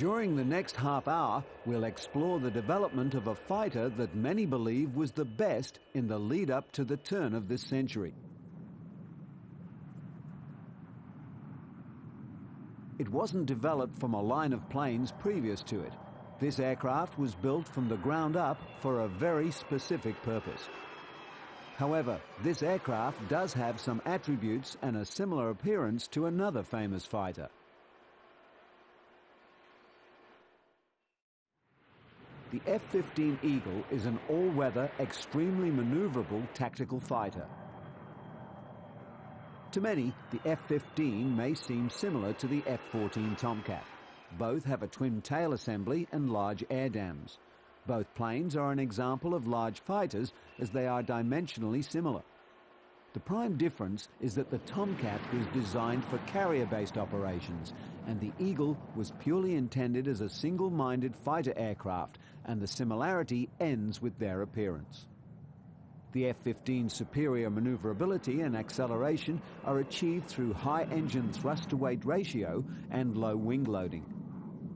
During the next half hour, we'll explore the development of a fighter that many believe was the best in the lead-up to the turn of this century. It wasn't developed from a line of planes previous to it. This aircraft was built from the ground up for a very specific purpose. However, this aircraft does have some attributes and a similar appearance to another famous fighter. The F-15 Eagle is an all-weather, extremely maneuverable tactical fighter. To many, the F-15 may seem similar to the F-14 Tomcat. Both have a twin tail assembly and large air dams. Both planes are an example of large fighters as they are dimensionally similar. The prime difference is that the Tomcat was designed for carrier-based operations, and the Eagle was purely intended as a single-minded fighter aircraft, and the similarity ends with their appearance. The F-15's superior maneuverability and acceleration are achieved through high engine thrust-to-weight ratio and low wing loading.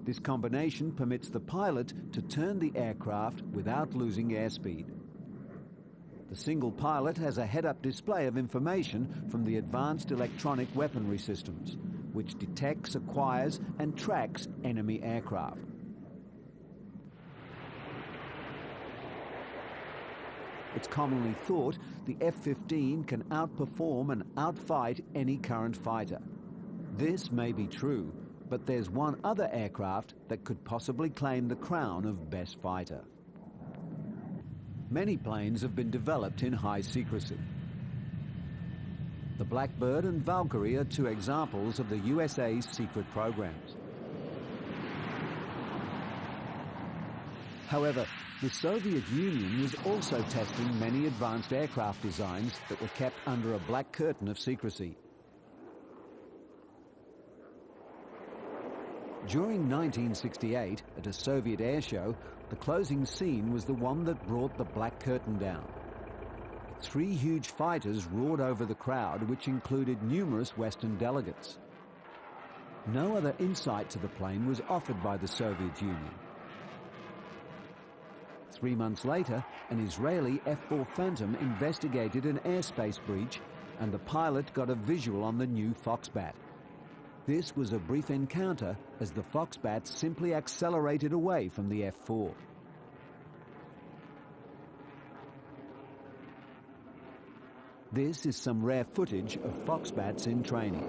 This combination permits the pilot to turn the aircraft without losing airspeed. The single pilot has a head-up display of information from the advanced electronic weaponry systems, which detects, acquires, and tracks enemy aircraft. It's commonly thought the F-15 can outperform and outfight any current fighter. This may be true, but there's one other aircraft that could possibly claim the crown of best fighter. Many planes have been developed in high secrecy. The Blackbird and Valkyrie are two examples of the USA's secret programs. However, the Soviet Union was also testing many advanced aircraft designs that were kept under a black curtain of secrecy. During 1968, at a Soviet air show, the closing scene was the one that brought the black curtain down. 3 huge fighters roared over the crowd, which included numerous Western delegates. No other insight to the plane was offered by the Soviet Union. 3 months later, an Israeli F-4 Phantom investigated an airspace breach, and the pilot got a visual on the new Foxbat. This was a brief encounter as the Foxbat simply accelerated away from the F-4. This is some rare footage of Foxbats in training.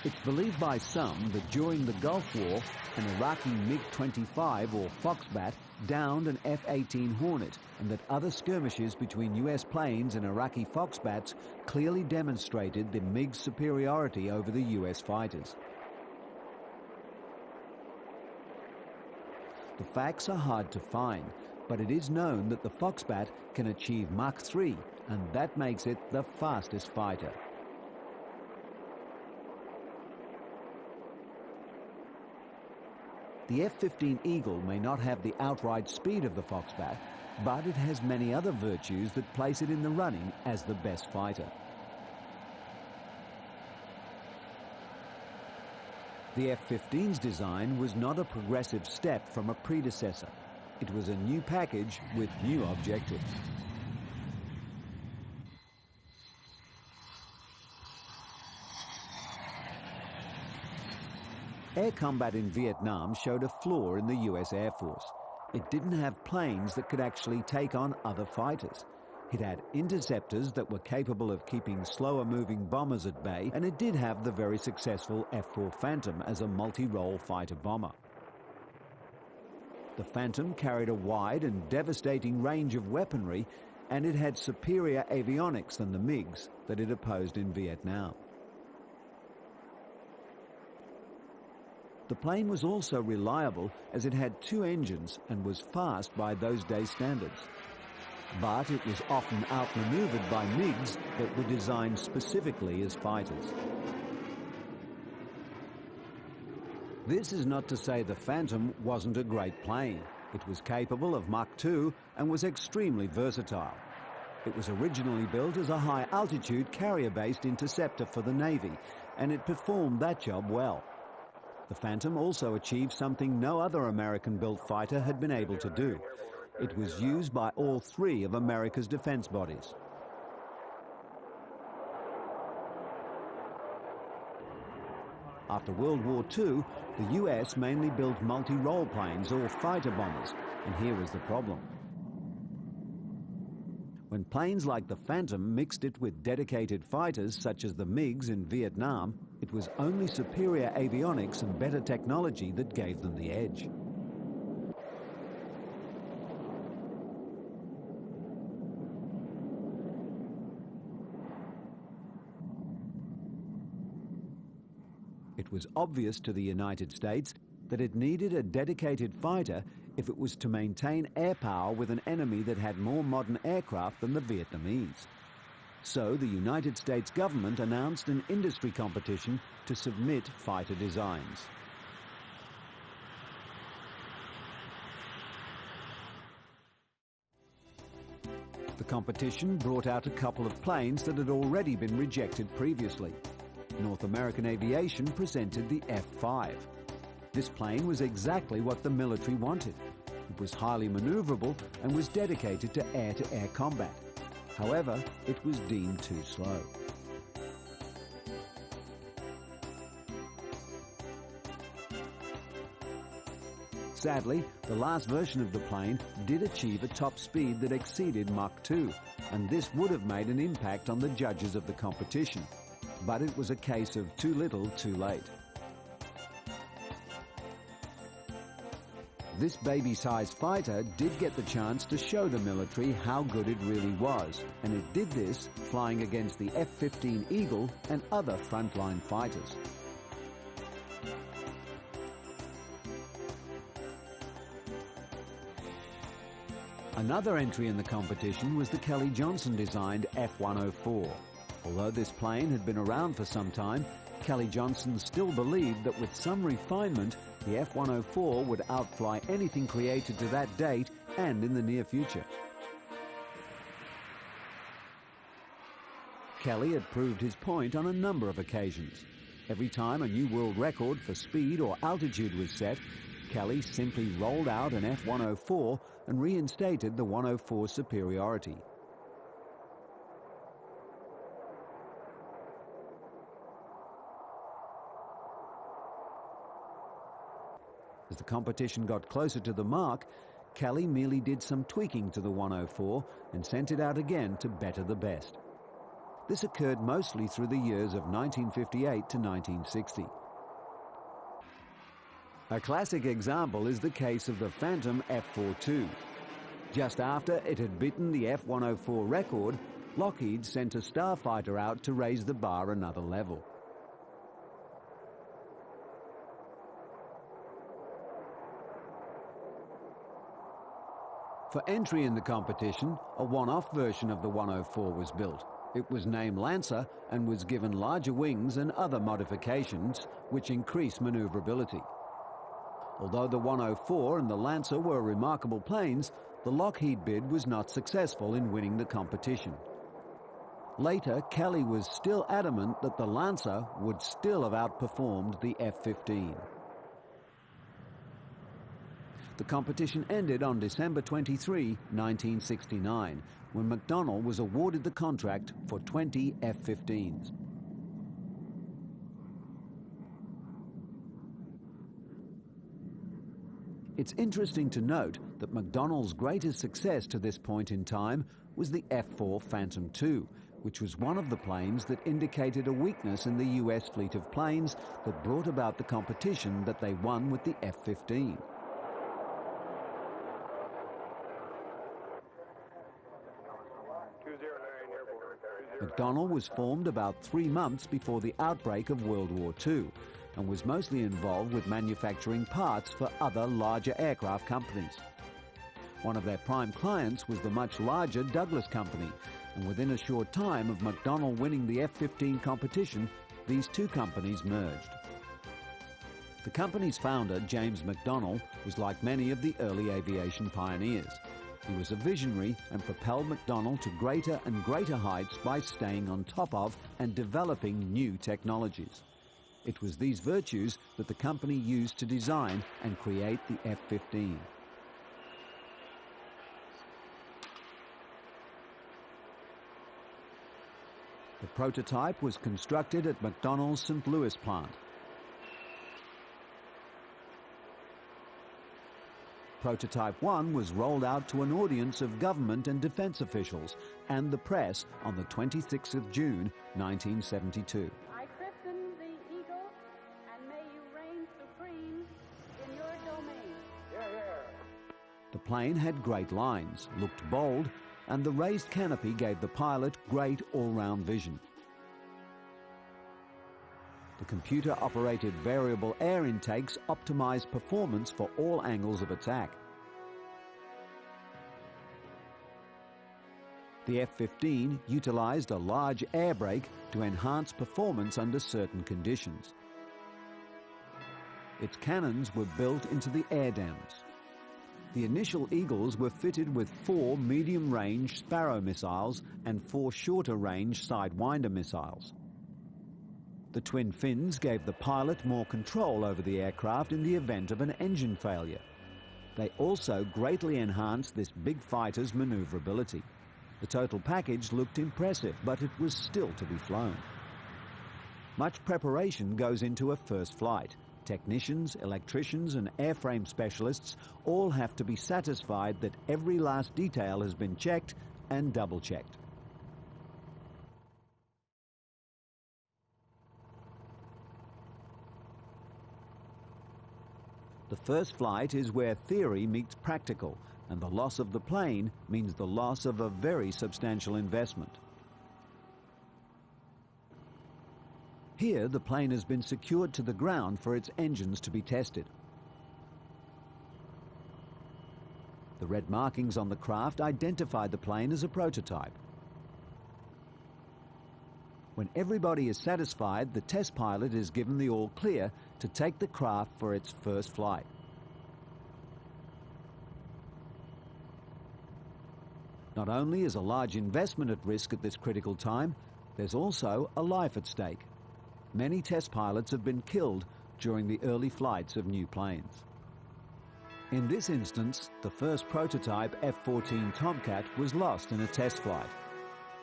It's believed by some that during the Gulf War, an Iraqi MiG-25 or Foxbat downed an F-18 Hornet, and that other skirmishes between US planes and Iraqi Foxbats clearly demonstrated the MiG's superiority over the US fighters. The facts are hard to find, but it is known that the Foxbat can achieve Mach 3, and that makes it the fastest fighter. The F-15 Eagle may not have the outright speed of the Foxbat, but it has many other virtues that place it in the running as the best fighter. The F-15's design was not a progressive step from a predecessor. It was a new package with new objectives. Air combat in Vietnam showed a flaw in the US Air Force. It didn't have planes that could actually take on other fighters. It had interceptors that were capable of keeping slower-moving bombers at bay, and it did have the very successful F-4 Phantom as a multi-role fighter bomber. The Phantom carried a wide and devastating range of weaponry, and it had superior avionics than the MiGs that it opposed in Vietnam. The plane was also reliable as it had 2 engines and was fast by those days' standards. But it was often outmaneuvered by MiGs that were designed specifically as fighters. This is not to say the Phantom wasn't a great plane. It was capable of Mach 2 and was extremely versatile. It was originally built as a high-altitude carrier-based interceptor for the Navy, and it performed that job well. The Phantom also achieved something no other American-built fighter had been able to do. It was used by all three of America's defense bodies. After World War II, the US mainly built multi-role planes or fighter bombers, and here was the problem. When planes like the Phantom mixed it with dedicated fighters such as the MiGs in Vietnam, it was only superior avionics and better technology that gave them the edge. It was obvious to the United States that it needed a dedicated fighter if it was to maintain air power with an enemy that had more modern aircraft than the Vietnamese. So the United States government announced an industry competition to submit fighter designs. The competition brought out a couple of planes that had already been rejected previously. North American Aviation presented the F-5. This plane was exactly what the military wanted. It was highly maneuverable and was dedicated to air-to-air combat. However, it was deemed too slow. Sadly, the last version of the plane did achieve a top speed that exceeded Mach 2, and this would have made an impact on the judges of the competition. But it was a case of too little, too late. This baby-sized fighter did get the chance to show the military how good it really was, and it did this flying against the F-15 Eagle and other frontline fighters. Another entry in the competition was the Kelly-Johnson-designed F-104. Although this plane had been around for some time, Kelly-Johnson still believed that with some refinement, the F-104 would outfly anything created to that date and in the near future. Kelly had proved his point on a number of occasions. Every time a new world record for speed or altitude was set, Kelly simply rolled out an F-104 and reinstated the 104's superiority. As the competition got closer to the mark, Kelly merely did some tweaking to the 104 and sent it out again to better the best. This occurred mostly through the years of 1958 to 1960. A classic example is the case of the Phantom F-42. Just after it had beaten the F-104 record, Lockheed sent a starfighter out to raise the bar another level. For entry in the competition, a one-off version of the 104 was built. It was named Lancer and was given larger wings and other modifications which increased maneuverability. Although the 104 and the Lancer were remarkable planes, the Lockheed bid was not successful in winning the competition. Later, Kelly was still adamant that the Lancer would still have outperformed the F-15. The competition ended on December 23, 1969, when McDonnell was awarded the contract for 20 F-15s. It's interesting to note that McDonnell's greatest success to this point in time was the F-4 Phantom II, which was one of the planes that indicated a weakness in the US fleet of planes that brought about the competition that they won with the F-15. McDonnell was formed about 3 months before the outbreak of World War II and was mostly involved with manufacturing parts for other larger aircraft companies. One of their prime clients was the much larger Douglas Company, and within a short time of McDonnell winning the F-15 competition, these two companies merged. The company's founder, James McDonnell, was like many of the early aviation pioneers. He was a visionary and propelled McDonnell to greater and greater heights by staying on top of and developing new technologies. It was these virtues that the company used to design and create the F-15. The prototype was constructed at McDonnell's St. Louis plant. Prototype 1 was rolled out to an audience of government and defense officials and the press on the 26th of June, 1972. I christen the Eagle, and may you reign supreme in your domain. Hear, hear. The plane had great lines, looked bold, and the raised canopy gave the pilot great all-round vision. The computer-operated variable air intakes optimized performance for all angles of attack. The F-15 utilized a large air brake to enhance performance under certain conditions. Its cannons were built into the air dams. The initial Eagles were fitted with 4 medium-range Sparrow missiles and 4 shorter-range Sidewinder missiles. The twin fins gave the pilot more control over the aircraft in the event of an engine failure. They also greatly enhanced this big fighter's maneuverability. The total package looked impressive, but it was still to be flown. Much preparation goes into a first flight. Technicians, electricians, and airframe specialists all have to be satisfied that every last detail has been checked and double-checked. The first flight is where theory meets practical, and the loss of the plane means the loss of a very substantial investment. Here, the plane has been secured to the ground for its engines to be tested. The red markings on the craft identify the plane as a prototype. When everybody is satisfied, the test pilot is given the all clear to take the craft for its first flight. Not only is a large investment at risk at this critical time, there's also a life at stake. Many test pilots have been killed during the early flights of new planes. In this instance, the first prototype F-14 Tomcat was lost in a test flight.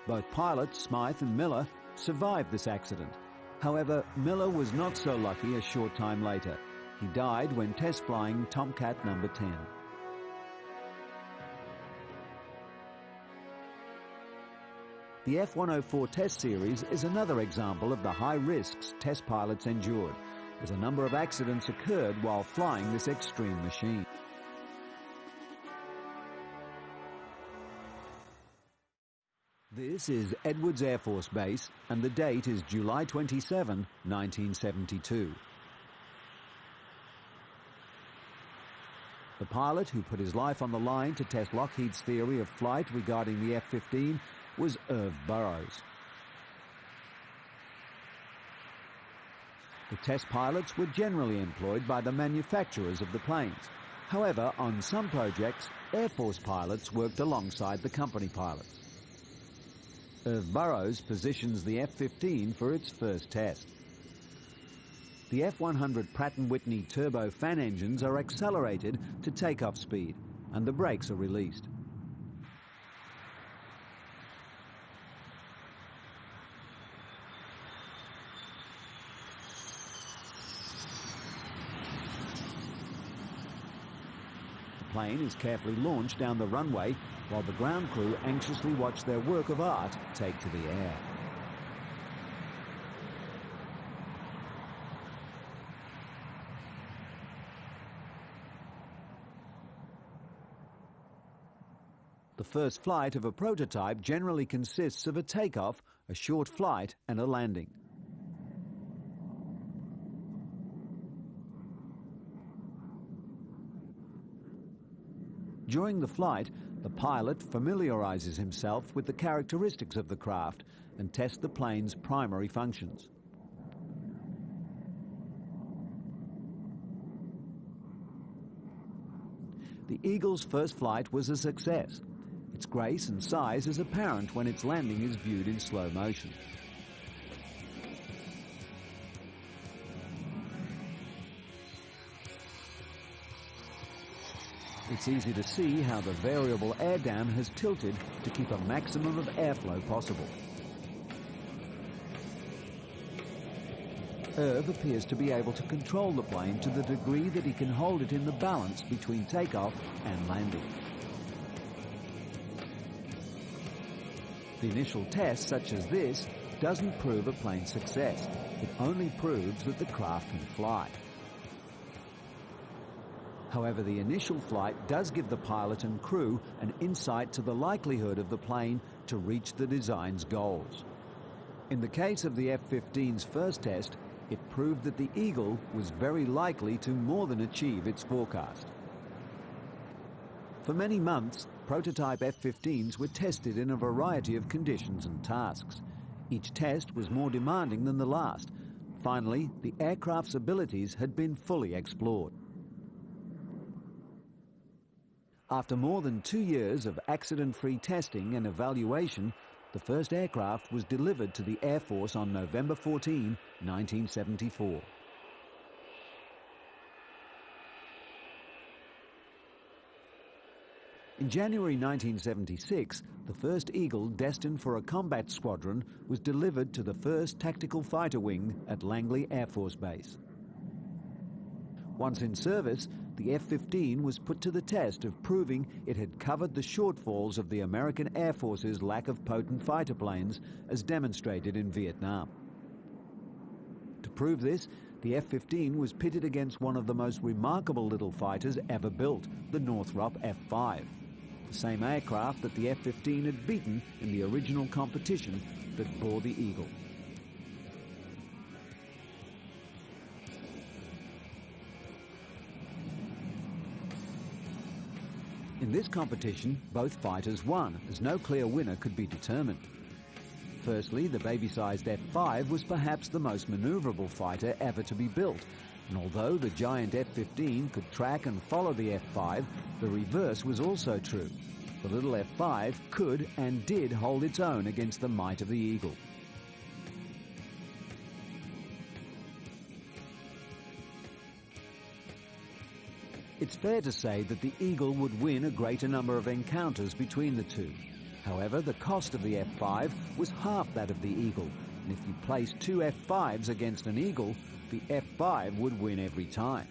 Both pilots, Smythe and Miller, survived this accident. However, Miller was not so lucky a short time later. He died when test flying Tomcat number 10. The F-104 test series is another example of the high risks test pilots endured, as a number of accidents occurred while flying this extreme machine. This is Edwards Air Force Base, and the date is July 27, 1972. The pilot who put his life on the line to test Lockheed's theory of flight regarding the F-15 was Irv Burroughs. The test pilots were generally employed by the manufacturers of the planes. However, on some projects, Air Force pilots worked alongside the company pilots. Irv Burroughs positions the F-15 for its first test. The F-100 Pratt & Whitney turbo fan engines are accelerated to takeoff speed, and the brakes are released. The plane is carefully launched down the runway while the ground crew anxiously watch their work of art take to the air. The first flight of a prototype generally consists of a takeoff, a short flight, and a landing. During the flight, the pilot familiarizes himself with the characteristics of the craft and tests the plane's primary functions. The Eagle's first flight was a success. Its grace and size is apparent when its landing is viewed in slow motion. It's easy to see how the variable air dam has tilted to keep a maximum of airflow possible. Irv appears to be able to control the plane to the degree that he can hold it in the balance between takeoff and landing. The initial test, such as this, doesn't prove a plane's success. It only proves that the craft can fly. However, the initial flight does give the pilot and crew an insight to the likelihood of the plane to reach the design's goals. In the case of the F-15's first test, it proved that the Eagle was very likely to more than achieve its forecast. For many months, prototype F-15s were tested in a variety of conditions and tasks. Each test was more demanding than the last. Finally, the aircraft's abilities had been fully explored. After more than 2 years of accident-free testing and evaluation, the first aircraft was delivered to the Air Force on November 14, 1974. In January 1976, the first Eagle destined for a combat squadron was delivered to the 1st Tactical Fighter Wing at Langley Air Force Base. Once in service, the F-15 was put to the test of proving it had covered the shortfalls of the American Air Force's lack of potent fighter planes as demonstrated in Vietnam. To prove this, the F-15 was pitted against one of the most remarkable little fighters ever built, the Northrop F-5, the same aircraft that the F-15 had beaten in the original competition that bore the Eagle. In this competition, both fighters won, as no clear winner could be determined. Firstly, the baby-sized F-5 was perhaps the most maneuverable fighter ever to be built, and although the giant F-15 could track and follow the F-5, the reverse was also true. The little F-5 could and did hold its own against the might of the Eagle. It's fair to say that the Eagle would win a greater number of encounters between the two. However, the cost of the F-5 was half that of the Eagle, and if you place 2 F-5s against an Eagle, the F-5 would win every time.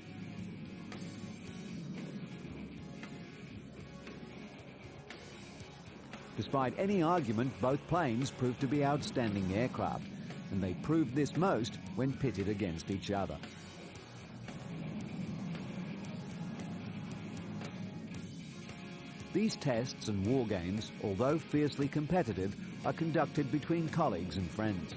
Despite any argument, both planes proved to be outstanding aircraft, and they proved this most when pitted against each other. These tests and war games, although fiercely competitive, are conducted between colleagues and friends.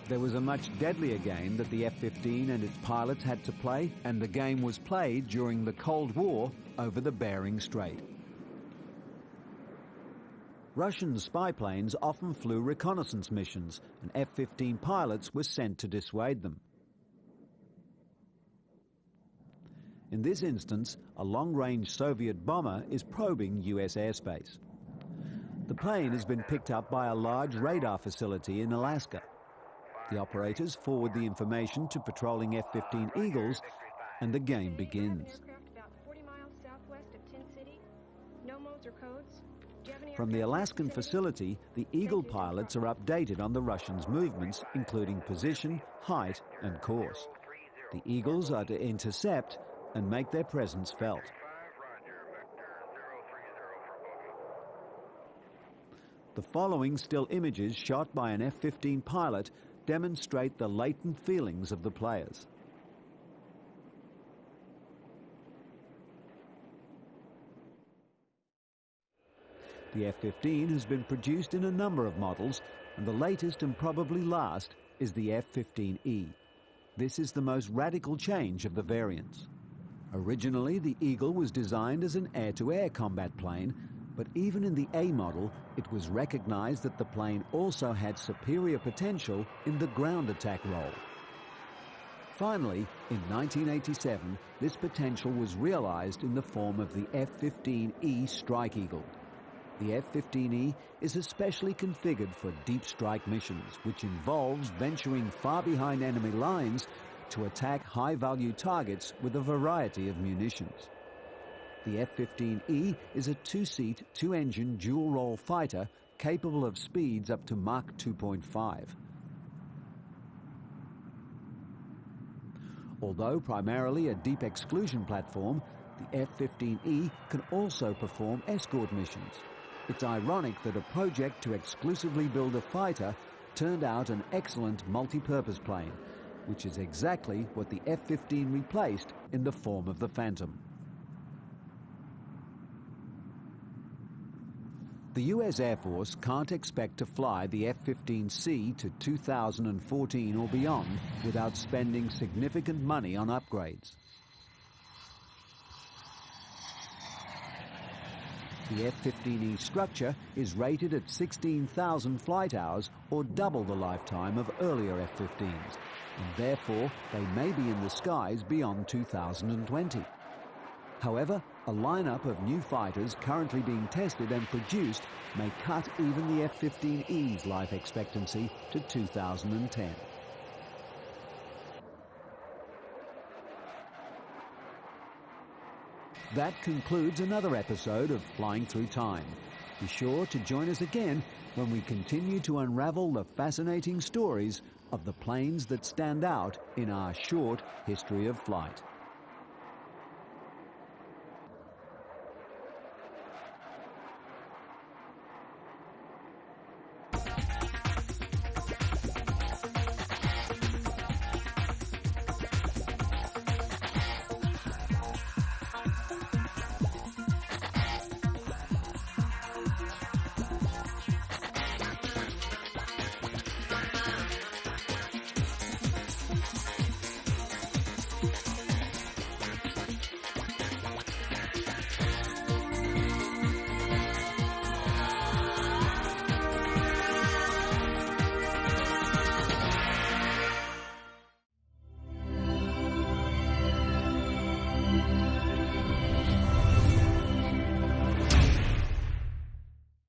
There was a much deadlier game that the F-15 and its pilots had to play, and the game was played during the Cold War over the Bering Strait. Russian spy planes often flew reconnaissance missions, and F-15 pilots were sent to dissuade them. In this instance, a long-range Soviet bomber is probing US airspace. The plane has been picked up by a large radar facility in Alaska. The operators forward the information to patrolling F-15 Eagles, and the game begins. From the Alaskan facility, the Eagle pilots are updated on the Russians' movements, including position, height, and course. The Eagles are to intercept and make their presence felt. The following still images shot by an F-15 pilot demonstrate the latent feelings of the players. The F-15 has been produced in a number of models, and the latest and probably last is the F-15E. This is the most radical change of the variants. Originally, the Eagle was designed as an air-to-air combat plane, but even in the A model, it was recognized that the plane also had superior potential in the ground attack role. Finally, in 1987, this potential was realized in the form of the F-15E Strike Eagle. The F-15E is especially configured for deep strike missions, which involves venturing far behind enemy lines to attack high-value targets with a variety of munitions. The F-15E is a two-seat, two-engine dual-role fighter capable of speeds up to Mach 2.5. Although primarily a deep exclusion platform, the F-15E can also perform escort missions. It's ironic that a project to exclusively build a fighter turned out an excellent multi-purpose plane, which is exactly what the F-15 replaced in the form of the Phantom. The US Air Force can't expect to fly the F-15C to 2014 or beyond without spending significant money on upgrades. The F-15E structure is rated at 16,000 flight hours, or double the lifetime of earlier F-15s, and therefore they may be in the skies beyond 2020. However, a lineup of new fighters currently being tested and produced may cut even the F-15E's life expectancy to 2010. That concludes another episode of Flying Through Time. Be sure to join us again when we continue to unravel the fascinating stories of the planes that stand out in our short history of flight.